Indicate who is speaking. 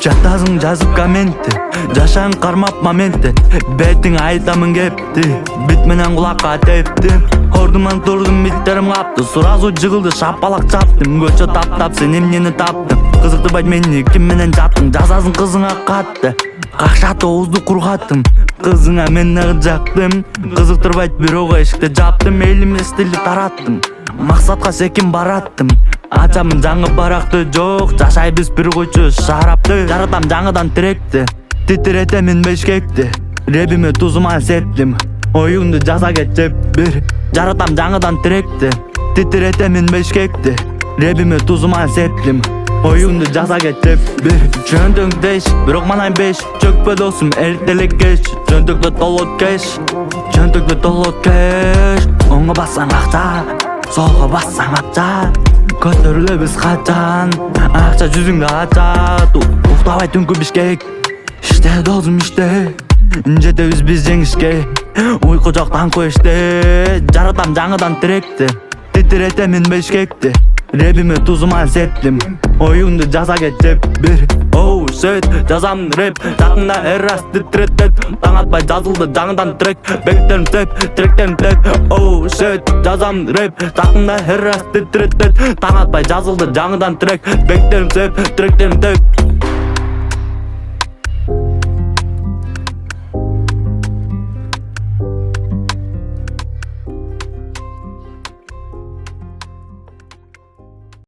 Speaker 1: жатасың жазып комментти, жашаң кармап моментти, бетиң айтамын кепти, бит менен кулакка тепти. Ордуман турдум, миттерим капты, сразу жыгылды, шапалак чаптым. Көчө таптап, сен эмнени таптың? Кызыктырбайт мени, ким менен жаттың? Жазасың кызыңа катты, какшат оозду кургаттым. Кызыңа мен нагы жактым, кызыктырбайт бирок эшикти жаптым. Элиме стилди тараттым, максатка секин бараттым. Ачамын жаңы баракты жок, жашайбыз бир көчө шарапты. Жаратам жаңыдан тректи, титиретемин бешкекти. Ребиме тузума септим, оюңду жаза кетчеп бир. Жаратам жаңыдан тректи, титиретемин бешкекти. Ребиме тузума септим, оюңду жаза кетчеп бир. Жөндөң деш, бирок манай беш. Чөкпө досум, эртелик кеш. Жөндөктө толот кеш, жөндөктө толот кеш. Оңго бассаң акча, солго бассаң акча. Көтөрүлөбүз качан, акча жүзүңдө ачат. Уктабай түнкү Бишкек, иште досум иште. Жетебиз биз жеңишке, уйку жок таңкы эште. Жаратам жаңыдан тректи, титиретемин бешкекти. Ребиме тузума септим, оюңду жаза кетчеп бир. Оу shit, жазам рэп, жакында эрас титиретет. Таң атпай жазылды жаңыдан трек, бектерим тек, тректерим тек. Оу shit, жазам рэп, жакында эрас титиретет. Таң атпай жазылды жаңыдан трек, бектерим тек, тректерим тек.